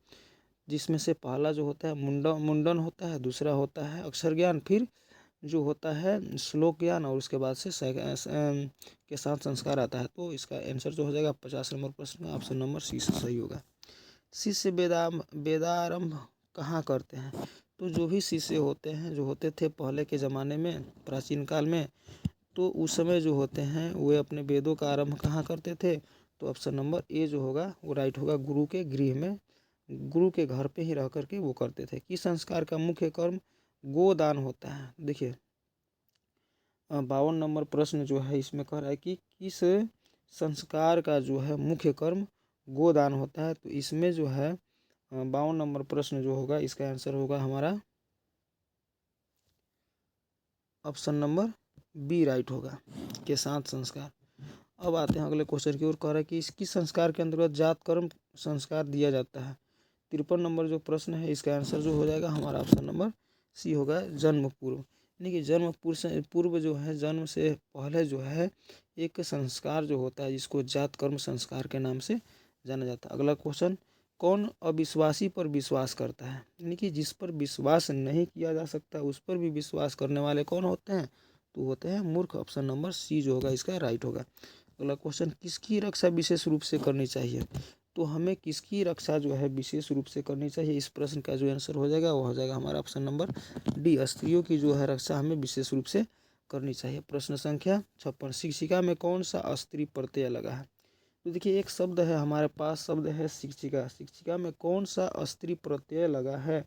जिसमें से पहला जो होता है मुंडन होता है, दूसरा होता है अक्षर ज्ञान, फिर जो होता है श्लोक ज्ञान, और उसके बाद से के साथ संस्कार आता है। तो इसका आंसर जो हो जाएगा 50 नंबर प्रश्न का ऑप्शन नंबर सी से सही होगा। शिष्य वेदारंभ कहाँ करते हैं? तो जो भी शिष्य होते हैं, जो होते थे पहले के ज़माने में, प्राचीन काल में, तो उस समय जो होते हैं वे अपने वेदों का आरंभ कहाँ करते थे? तो ऑप्शन नंबर ए जो होगा वो राइट होगा, गुरु के गृह में, गुरु के घर पे ही रह करके वो करते थे। किस संस्कार का मुख्य कर्म गोदान होता है? देखिए 52 नंबर प्रश्न जो है इसमें कह रहा है कि किस संस्कार का जो है मुख्य कर्म गोदान होता है? तो इसमें जो है 52 नंबर प्रश्न जो होगा इसका आंसर होगा हमारा ऑप्शन नंबर बी राइट होगा, के साथ संस्कार। अब आते हैं अगले क्वेश्चन की ओर। कह रहा है कि इस किस संस्कार के अंतर्गत जात कर्म संस्कार दिया जाता है? 53 नंबर जो प्रश्न है इसका आंसर जो हो जाएगा हमारा ऑप्शन नंबर सी होगा, जन्म पूर्व, यानी कि जन्म पूर्व जो है, जन्म से पहले जो है एक संस्कार जो होता है जिसको जात कर्म संस्कार के नाम से जाना जाता है। अगला क्वेश्चन, कौन अविश्वासी पर विश्वास करता है? यानी कि जिस पर विश्वास नहीं किया जा सकता उस पर भी विश्वास करने वाले कौन होते हैं? तो होते हैं मूर्ख। ऑप्शन नंबर सी जो होगा इसका राइट होगा। अगला क्वेश्चन, किसकी रक्षा विशेष रूप से करनी चाहिए? तो हमें किसकी रक्षा जो है विशेष रूप से करनी चाहिए? इस प्रश्न का जो आंसर हो जाएगा वो हो जाएगा हमारा ऑप्शन नंबर डी, स्त्रियों की जो है रक्षा हमें विशेष रूप से करनी चाहिए। प्रश्न संख्या 56, शिक्षिका में कौन सा स्त्री प्रत्यय लगा है? तो देखिए एक शब्द है हमारे पास, शब्द है शिक्षिका। शिक्षिका में कौन सा स्त्री प्रत्यय लगा है?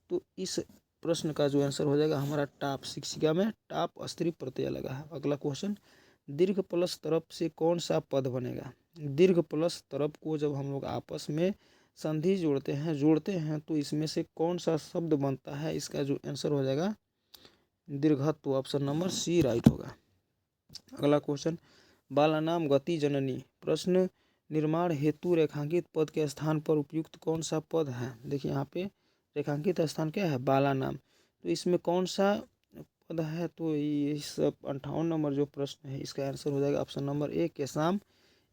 तो इस प्रश्न का जो आंसर हो जाएगा हमारा टाप, शिक्षिका में टाप स्त्री प्रत्यय लगा है। अगला क्वेश्चन, दीर्घ प्लस तरफ से कौन सा पद बनेगा? दीर्घ प्लस तरफ को जब हम लोग आपस में संधि जोड़ते हैं तो इसमें से कौन सा शब्द बनता है? इसका जो आंसर हो जाएगा दीर्घत्व। ऑप्शन नंबर सी राइट होगा। अगला क्वेश्चन, बालानाम गति जननी, प्रश्न निर्माण हेतु रेखांकित पद के स्थान पर उपयुक्त कौन सा पद है? देखिए यहाँ पे रेखांकित स्थान क्या है? बालानाम। तो इसमें कौन सा पद है? तो इस 58 नंबर जो प्रश्न है इसका आंसर हो जाएगा ऑप्शन नंबर ए, केशाम,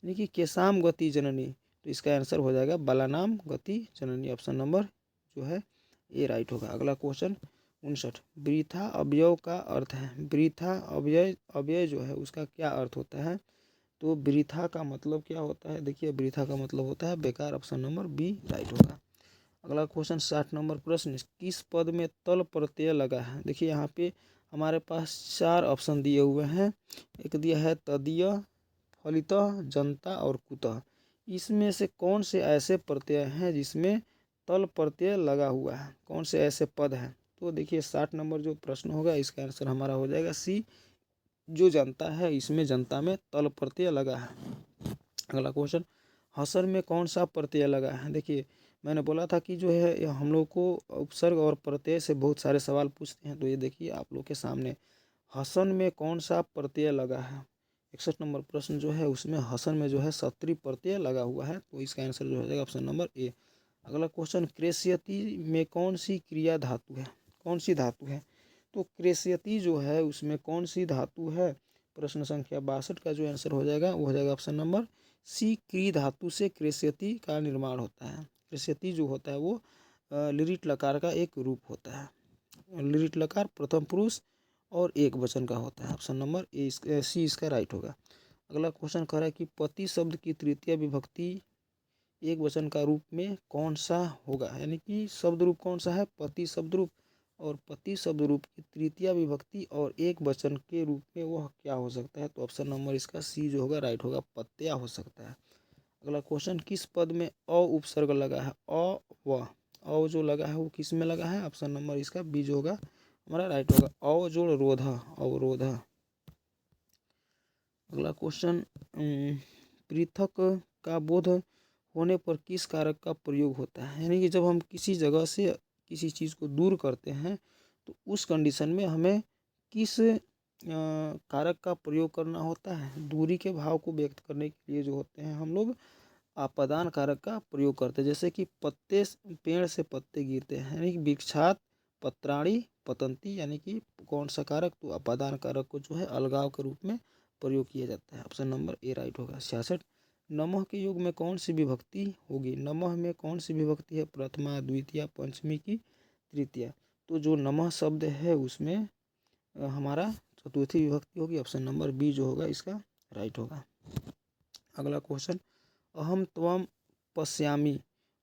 यानी कि केशाम गति जननी। तो इसका आंसर हो जाएगा बालानाम गति जननी। ऑप्शन नंबर जो है ए राइट होगा। अगला क्वेश्चन 59, वृथा अवयव का अर्थ है? वृथा अवयव जो है उसका क्या अर्थ होता है? तो वृथा का मतलब क्या होता है? देखिए वृथा का मतलब होता है बेकार। ऑप्शन नंबर बी राइट होगा। अगला क्वेश्चन 60 नंबर प्रश्न, किस पद में तल प्रत्यय लगा है? देखिए यहाँ पे हमारे पास 4 ऑप्शन दिए हुए हैं। एक दिया है तदीय, फलितः, जनता और कुतः। इसमें से कौन से ऐसे प्रत्यय हैं जिसमें तल प्रत्यय लगा हुआ है? कौन से ऐसे पद हैं? तो देखिए 60 नंबर जो प्रश्न होगा इसका आंसर हमारा हो जाएगा सी, जो जनता है इसमें जनता में तल प्रत्यय लगा है। अगला क्वेश्चन, हसन में कौन सा प्रत्यय लगा है? देखिए मैंने बोला था कि जो है हम लोग को उपसर्ग और प्रत्यय से बहुत सारे सवाल पूछते हैं। तो ये देखिए आप लोग के सामने हसन में कौन सा प्रत्यय लगा है? 61 नंबर प्रश्न जो है उसमें हसन में जो है सत्री प्रत्यय लगा हुआ है। तो इसका आंसर जो हो जाएगा ऑप्शन नंबर ए। अगला क्वेश्चन, क्रेस्यति में कौन सी क्रिया धातु है? कौन सी धातु है? तो क्रेस्यति जो है उसमें कौन सी धातु है? प्रश्न संख्या 62 का जो आंसर हो जाएगा वो हो जाएगा ऑप्शन नंबर सी। क्री धातु से कृष्यति का निर्माण होता है। कृष्यति जो होता है वो लिरिट लकार का एक रूप होता है। लिरिट लकार प्रथम पुरुष और एक वचन का होता है। ऑप्शन नंबर ए सी इसका राइट होगा। अगला क्वेश्चन कह रहा है कि पति शब्द की तृतीय विभक्ति एक वचन का रूप में कौन सा होगा, यानी कि शब्द रूप कौन सा है, पति शब्द रूप। और पति शब्द रूप की तृतीय विभक्ति और एक वचन के रूप में वह क्या हो सकता है, तो ऑप्शन नंबर इसका सी जो होगा राइट होगा, पत्या हो सकता है। अगला क्वेश्चन, किस पद में अ उपसर्ग लगा है, अ व अ जो लगा है वो किस में लगा है, ऑप्शन नंबर इसका बी जो होगा हमारा राइट होगा, अ जोड़ रोध, अवरोध। अगला क्वेश्चन, पृथक का बोध होने पर किस कारक का प्रयोग होता है, यानी कि जब हम किसी जगह से किसी चीज़ को दूर करते हैं तो उस कंडीशन में हमें किस कारक का प्रयोग करना होता है। दूरी के भाव को व्यक्त करने के लिए जो होते हैं हम लोग आपादान कारक का प्रयोग करते हैं। जैसे कि पत्ते, पेड़ से पत्ते गिरते हैं, यानी कि वृक्षात पत्राणी पतंती, यानी कि कौन सा कारक, तो अपादान कारक को जो है अलगाव के रूप में प्रयोग किया जाता है। ऑप्शन नंबर ए राइट होगा। 66, नमः के युग में कौन सी विभक्ति होगी, नमः में कौन सी विभक्ति है, प्रथमा, द्वितीय, पंचमी की तृतीया। तो जो नमः शब्द है उसमें हमारा चतुर्थी विभक्ति होगी। ऑप्शन नंबर बी जो होगा इसका राइट होगा। अगला क्वेश्चन, अहम त्वम पश्यामि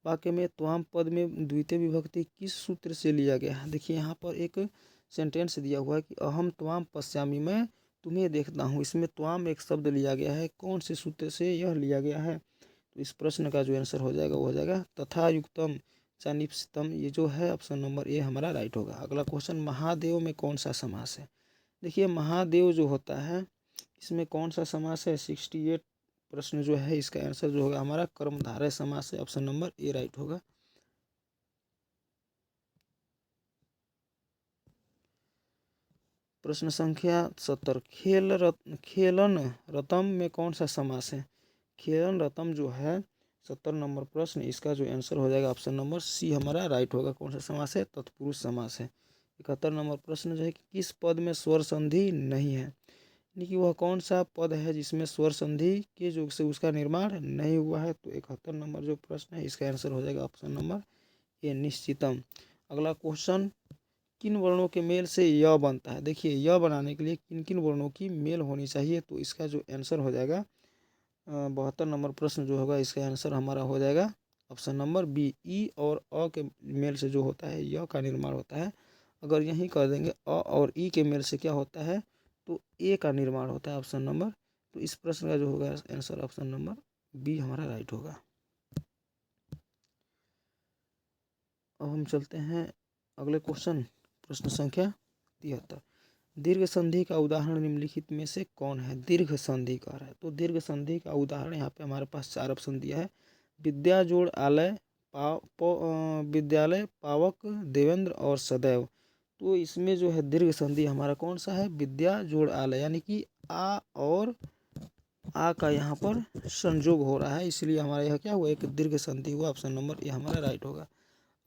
वाक्य में त्वम पद में द्वितीय विभक्ति किस सूत्र से लिया गया है। देखिए यहाँ पर एक सेंटेंस दिया हुआ है कि अहम त्वम पश्यामि, मैं तुम्हें देखता हूँ। इसमें त्वम एक शब्द लिया गया है, कौन से सूत्र से यह लिया गया है, तो इस प्रश्न का जो आंसर हो जाएगा वो हो जाएगा तथा युक्तम चानिपसितम, ये जो है ऑप्शन नंबर ए हमारा राइट होगा। अगला क्वेश्चन, महादेव में कौन सा समास है। देखिए महादेव जो होता है इसमें कौन सा समास है, 68 प्रश्न जो है इसका आंसर जो होगा हमारा कर्मधारय समास है। ऑप्शन नंबर ए राइट होगा। प्रश्न संख्या 70, खेलन रतम में कौन सा समास है। खेलन रतम जो है 70 नंबर प्रश्न, इसका जो आंसर हो जाएगा ऑप्शन नंबर सी हमारा राइट होगा। कौन सा समास है, तत्पुरुष समास है। 71 नंबर प्रश्न जो है कि किस पद में स्वर संधि नहीं है, यानी कि वह कौन सा पद है जिसमें स्वर संधि के योग से उसका निर्माण नहीं हुआ है, तो 71 नंबर जो प्रश्न है इसका आंसर हो जाएगा ऑप्शन नंबर ए निश्चितम। अगला क्वेश्चन, किन वर्णों के मेल से य बनता है। देखिए य बनाने के लिए किन किन वर्णों की मेल होनी चाहिए, तो इसका जो आंसर हो जाएगा 72 नंबर प्रश्न जो होगा इसका आंसर हमारा हो जाएगा ऑप्शन नंबर बी, ई और अ के मेल से जो होता है य का निर्माण होता है। अगर यही कर देंगे अ और ई के मेल से क्या होता है, तो ए का निर्माण होता है ऑप्शन नंबर, तो इस प्रश्न का जो होगा आंसर ऑप्शन नंबर बी हमारा राइट होगा। अब हम चलते हैं अगले क्वेश्चन, प्रश्न संख्या 73, दीर्घ संधि का उदाहरण निम्नलिखित में से कौन है। दीर्घ संधि कह रहा है, तो दीर्घ संधि का उदाहरण यहाँ पे हमारे पास 4 ऑप्शन दिया है, विद्या जोड़ आलय, विद्यालय, पावक, देवेंद्र और सदैव। तो इसमें जो है दीर्घ संधि हमारा कौन सा है, विद्या जोड़ आलय, यानी कि आ और आ का यहाँ पर संयोग हो रहा है, इसलिए हमारा यह क्या हुआ, एक दीर्घ संधि हुआ। ऑप्शन नंबर ए हमारा राइट होगा।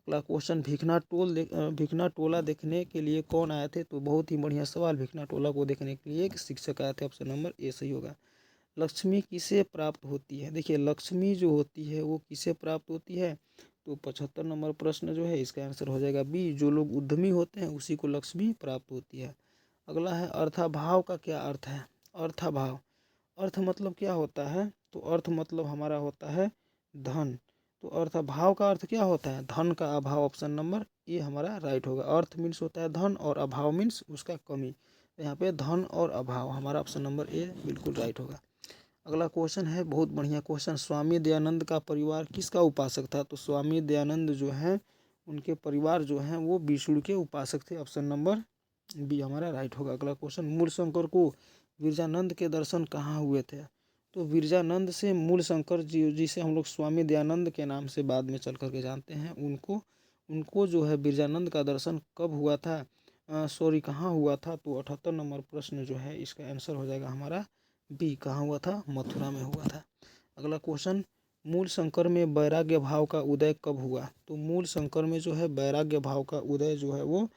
अगला क्वेश्चन, भिखना टोला देखने के लिए कौन आए थे, तो बहुत ही बढ़िया सवाल, भिखना टोला को देखने के लिए एक शिक्षक आए थे। ऑप्शन नंबर ए सही होगा। लक्ष्मी किसे प्राप्त होती है। देखिए लक्ष्मी जो होती है वो किसे प्राप्त होती है, तो 75 नंबर प्रश्न जो है इसका आंसर हो जाएगा बी, जो लोग उद्यमी होते हैं उसी को लक्ष्मी प्राप्त होती है। अगला है अर्थाभाव का क्या अर्थ है। अर्थाभाव, अर्थ मतलब क्या होता है, तो अर्थ मतलब हमारा होता है धन, तो अर्थाभाव का अर्थ क्या होता है, धन का अभाव। ऑप्शन नंबर ए हमारा राइट होगा। अर्थ मीन्स होता है धन और अभाव मीन्स उसका कमी, तो यहाँ पे धन और अभाव हमारा ऑप्शन नंबर ए बिल्कुल राइट होगा। अगला क्वेश्चन है बहुत बढ़िया क्वेश्चन, स्वामी दयानंद का परिवार किसका उपासक था, तो स्वामी दयानंद जो है उनके परिवार जो हैं वो विष्णु के उपासक थे। ऑप्शन नंबर बी हमारा राइट होगा। अगला क्वेश्चन, मूल शंकर को विरजानंद के दर्शन कहाँ हुए थे, तो विरजानंद से मूल शंकर जी जिसे हम लोग स्वामी दयानंद के नाम से बाद में चल करके जानते हैं, उनको जो है विरजानंद का दर्शन कब हुआ था, सॉरी कहाँ हुआ था, तो 78 नंबर प्रश्न जो है इसका आंसर हो जाएगा हमारा बी, कहाँ हुआ था, मथुरा में हुआ था। अगला क्वेश्चन, मूल शंकर में वैराग्य भाव का उदय कब हुआ, तो मूल शंकर में जो है वैराग्य भाव का उदय जो है वो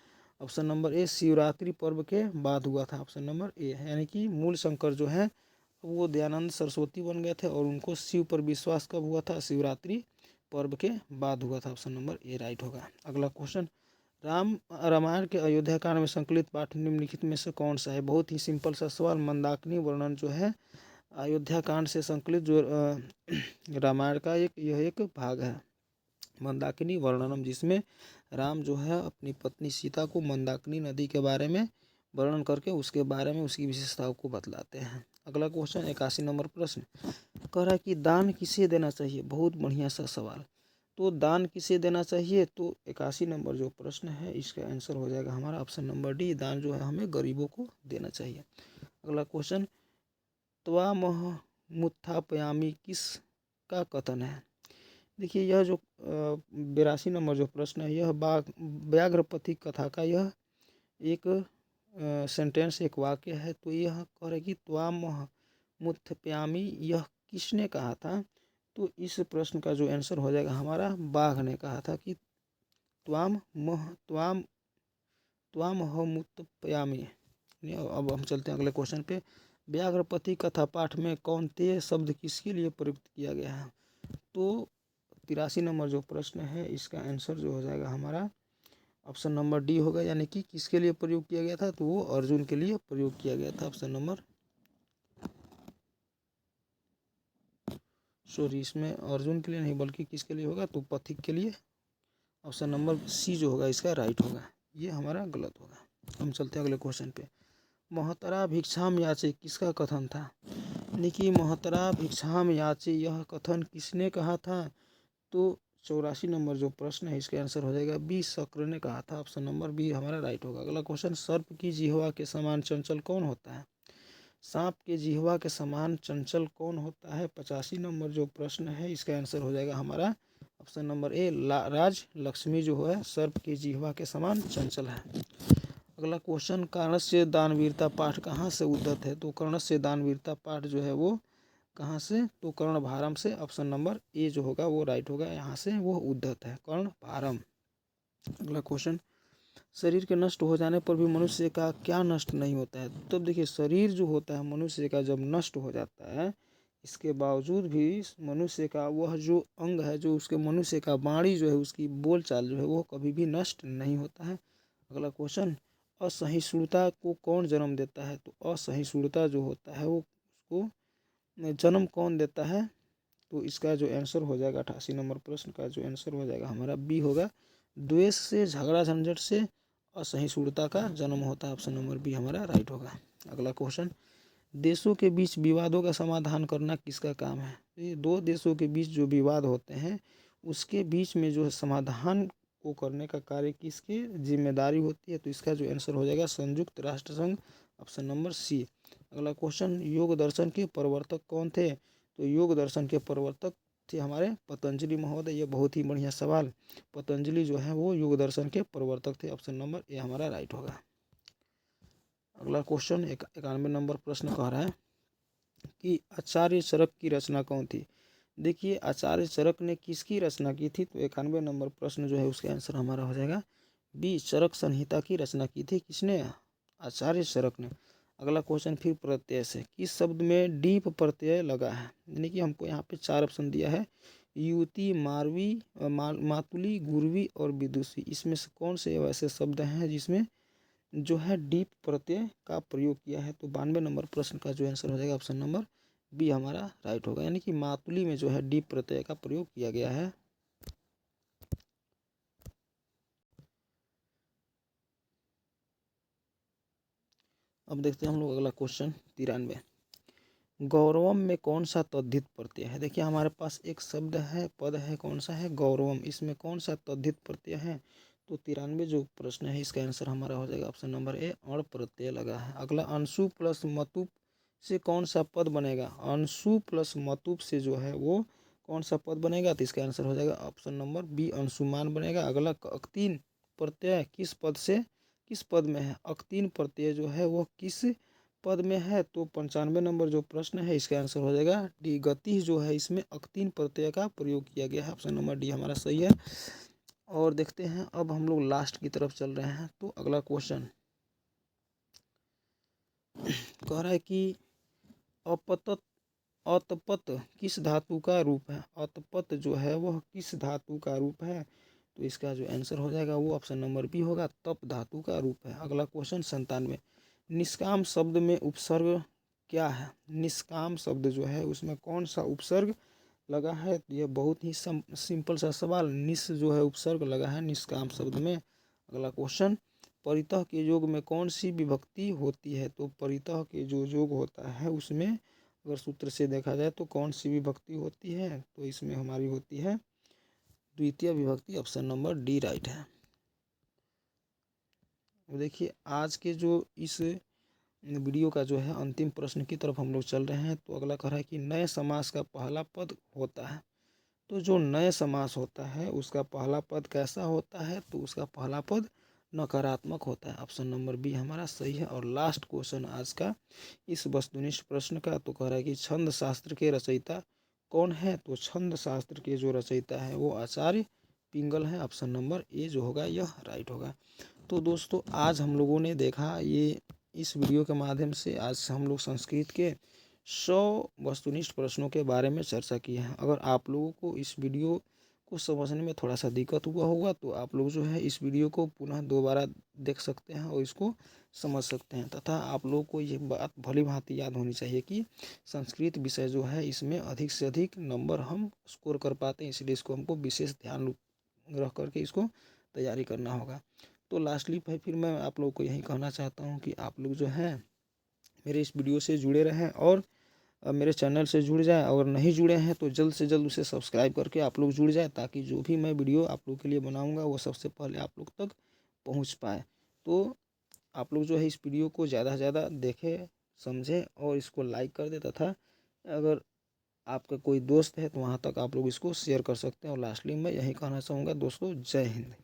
ऑप्शन नंबर ए शिवरात्रि पर्व के बाद हुआ था, ऑप्शन नंबर ए है। यानी कि मूल शंकर जो है वो दयानंद सरस्वती बन गए थे और उनको शिव पर विश्वास कब हुआ था? शिवरात्रि पर्व के बाद हुआ था, ऑप्शन नंबर ए राइट होगा। अगला क्वेश्चन, रामायण के अयोध्या कांड में संकलित पाठ निम्नलिखित में से कौन सा है? बहुत ही सिंपल सा सवाल। मंदाकिनी वर्णन जो है अयोध्या कांड से संकलित जो रामायण का यह एक भाग है, मंदाकिनी वर्णनम, जिसमें राम जो है अपनी पत्नी सीता को मंदाकिनी नदी के बारे में वर्णन करके उसके बारे में उसकी विशेषताओं को बतलाते हैं। अगला क्वेश्चन 81 नंबर प्रश्न कह रहा है कि दान किसे देना चाहिए? बहुत बढ़िया सा सवाल। तो दान किसे देना चाहिए? तो 81 नंबर जो प्रश्न है इसका आंसर हो जाएगा हमारा ऑप्शन नंबर डी, दान जो है हमें गरीबों को देना चाहिए। अगला क्वेश्चन, त्वामहमुत्थापयामि किसका कथन है? देखिए यह जो 82 नंबर जो प्रश्न है यह व्याघ्रपति कथा का यह एक सेंटेंस, एक वाक्य है। तो यह कह रहा है कि त्वामहमुत्थापयामि यह किसने कहा था? तो इस प्रश्न का जो आंसर हो जाएगा हमारा बाघ ने कहा था कि त्वामहमुत्थापयामि। अब हम चलते हैं अगले क्वेश्चन पे। व्याघ्रपति कथा पाठ में कौनते शब्द किसके लिए प्रयुक्त किया गया है? तो 83 नंबर जो प्रश्न है इसका आंसर जो हो जाएगा हमारा ऑप्शन नंबर डी होगा। यानी कि किसके लिए प्रयोग किया गया था? तो वो अर्जुन के लिए प्रयोग किया गया था, ऑप्शन नंबर सॉरी इसमें अर्जुन के लिए नहीं बल्कि किसके लिए होगा? तो पथिक के लिए, ऑप्शन नंबर सी जो होगा इसका राइट होगा, ये हमारा गलत होगा। हम चलते हैं अगले क्वेश्चन पे। महतरा भिक्षाम याचे किसका कथन था? देखिए महतरा भिक्षाम याचे यह कथन किसने कहा था? तो 84 नंबर जो प्रश्न है इसका आंसर हो जाएगा बी, शक्र ने कहा था, ऑप्शन नंबर बी हमारा राइट होगा। अगला क्वेश्चन, सर्प की जिह्वा के समान चंचल कौन होता है? सांप के जिह्वा के समान चंचल कौन होता है? 85 नंबर जो प्रश्न है इसका आंसर हो जाएगा हमारा ऑप्शन नंबर ए, राज लक्ष्मी जो है सर्प की जिह्वा के समान चंचल है। अगला क्वेश्चन, कर्णस्य दानवीरता पाठ कहाँ से उद्धत है? तो कर्णस्य दानवीरता पाठ जो है वो कहाँ से? तो कर्ण भारम से, ऑप्शन नंबर ए जो होगा वो राइट होगा, यहाँ से वो उद्धत है कर्ण भारम। अगला क्वेश्चन, शरीर के नष्ट हो जाने पर भी मनुष्य का क्या नष्ट नहीं होता है? तब देखिए शरीर जो होता है मनुष्य का जब नष्ट हो जाता है इसके बावजूद भी मनुष्य का वह जो अंग है, जो उसके मनुष्य का वाणी जो है, उसकी बोलचाल जो है वो कभी भी नष्ट नहीं होता है। अगला क्वेश्चन, असहिष्णुता को कौन जन्म देता है? तो असहिष्णुता जो होता है वो उसको जन्म कौन देता है? तो इसका जो आंसर हो जाएगा 88 नंबर प्रश्न का जो आंसर हो जाएगा हमारा बी होगा, द्वेष से, झगड़ा झंझट से असहिष्णुता का जन्म होता है, ऑप्शन नंबर बी हमारा राइट होगा। अगला क्वेश्चन, देशों के बीच विवादों का समाधान करना किसका काम है? ये दो देशों के बीच जो विवाद होते हैं उसके बीच में जो समाधान को करने का कार्य किसकी जिम्मेदारी होती है? तो इसका जो आंसर हो जाएगा संयुक्त राष्ट्र संघ, ऑप्शन नंबर सी। अगला क्वेश्चन, योग दर्शन के प्रवर्तक कौन थे? तो योग दर्शन के प्रवर्तक थे हमारे पतंजलि महोदय। ये बहुत ही बढ़िया सवाल। पतंजलि जो है वो योग दर्शन के प्रवर्तक थे, ऑप्शन नंबर ए हमारा राइट होगा। अगला क्वेश्चन 91 नंबर प्रश्न कह रहा है कि आचार्य चरक की रचना कौन थी? देखिए आचार्य चरक ने किसकी रचना की थी? तो 91 नंबर प्रश्न जो है उसका आंसर हमारा हो जाएगा बी, चरक संहिता की रचना की थी किसने? आचार्य चरक ने। अगला क्वेश्चन फिर प्रत्यय से, किस शब्द में डीप प्रत्यय लगा है? यानी कि हमको यहाँ पे 4 ऑप्शन दिया है, युति, मारवी, मातुली, गुरवी और विदुषी। इसमें से कौन से ऐसे शब्द हैं जिसमें जो है डीप प्रत्यय का प्रयोग किया है? तो 92 नंबर प्रश्न का जो आंसर हो जाएगा ऑप्शन नंबर बी हमारा राइट होगा, यानी कि मातुली में जो है डीप प्रत्यय का प्रयोग किया गया है। अब देखते हैं हम लोग अगला क्वेश्चन 93, गौरवम में कौन सा तद्धित प्रत्यय है? देखिए हमारे पास एक शब्द है, पद है, कौन सा है? गौरवम। इसमें कौन सा तद्धित प्रत्यय है? तो 93 जो प्रश्न है इसका आंसर हमारा हो जाएगा ऑप्शन नंबर ए, अण प्रत्यय लगा है। अगला, अंशु प्लस मतुप से कौन सा पद बनेगा? अंशु प्लस मतुप से जो है वो कौन सा पद बनेगा? तो इसका आंसर हो जाएगा ऑप्शन नंबर बी, अंशुमान बनेगा। अगला, अक्तीन प्रत्यय किस पद से किस पद में है? अक्तीन प्रत्यय जो है वो किस पद में है? तो 95 नंबर जो प्रश्न है इसका आंसर हो जाएगा डी, गति जो है इसमें अक्तीन प्रत्यय का प्रयोग किया गया है, ऑप्शन नंबर डी हमारा सही है। और देखते हैं अब हम लोग लास्ट की तरफ चल रहे हैं। तो अगला क्वेश्चन कह रहा है कि अपतत अतपत किस धातु का रूप है। अतपत जो है वह किस धातु का रूप है। तो इसका जो आंसर हो जाएगा वो ऑप्शन नंबर बी होगा, तप धातु का रूप है। अगला क्वेश्चन 97, निष्काम शब्द में उपसर्ग क्या है। निष्काम शब्द जो है उसमें कौन सा उपसर्ग लगा है। तो यह बहुत ही सिंपल सा सवाल, निस जो है उपसर्ग लगा है निष्काम शब्द में। अगला क्वेश्चन, परितः के योग में कौन सी विभक्ति होती है। तो परितः के जो योग होता है उसमें अगर सूत्र से देखा जाए तो कौन सी विभक्ति होती है। तो इसमें हमारी होती है द्वितीय विभक्ति, ऑप्शन नंबर डी राइट है। देखिए आज के जो इस वीडियो का जो है अंतिम प्रश्न की तरफ हम लोग चल रहे हैं। तो अगला कह रहा है कि नए समास का पहला पद होता है। तो जो नए समास होता है उसका पहला पद कैसा होता है। तो उसका पहला पद नकारात्मक होता है। ऑप्शन नंबर बी हमारा सही है। और लास्ट क्वेश्चन आज का इस वस्तुनिष्ठ प्रश्न का तो कह रहा है कि छंद शास्त्र के रचयिता कौन है। तो छंद शास्त्र के जो रचयिता है वो आचार्य पिंगल है। ऑप्शन नंबर ए जो होगा यह राइट होगा। तो दोस्तों आज हम लोगों ने देखा ये इस वीडियो के माध्यम से आज हम लोग संस्कृत के 100 वस्तुनिष्ठ प्रश्नों के बारे में चर्चा की है। अगर आप लोगों को इस वीडियो को समझने में थोड़ा सा दिक्कत हुआ होगा तो आप लोग जो है इस वीडियो को पुनः दोबारा देख सकते हैं और इसको समझ सकते हैं। तथा आप लोगों को ये बात भली भांति याद होनी चाहिए कि संस्कृत विषय जो है इसमें अधिक से अधिक नंबर हम स्कोर कर पाते हैं, इसलिए इसको हमको विशेष ध्यान रख करके इसको तैयारी करना होगा। तो लास्टली फिर मैं आप लोगों को यही कहना चाहता हूँ कि आप लोग जो है मेरे इस वीडियो से जुड़े रहें और मेरे चैनल से जुड़ जाएं। अगर नहीं जुड़े हैं तो जल्द से जल्द उसे सब्सक्राइब करके आप लोग जुड़ जाएं, ताकि जो भी मैं वीडियो आप लोग के लिए बनाऊंगा वो सबसे पहले आप लोग तक पहुंच पाए। तो आप लोग जो है इस वीडियो को ज़्यादा से ज़्यादा देखें, समझें और इसको लाइक कर दें। तथा अगर आपका कोई दोस्त है तो वहाँ तक आप लोग इसको शेयर कर सकते हैं। और लास्टली मैं यही कहना चाहूँगा दोस्तों, जय हिंद।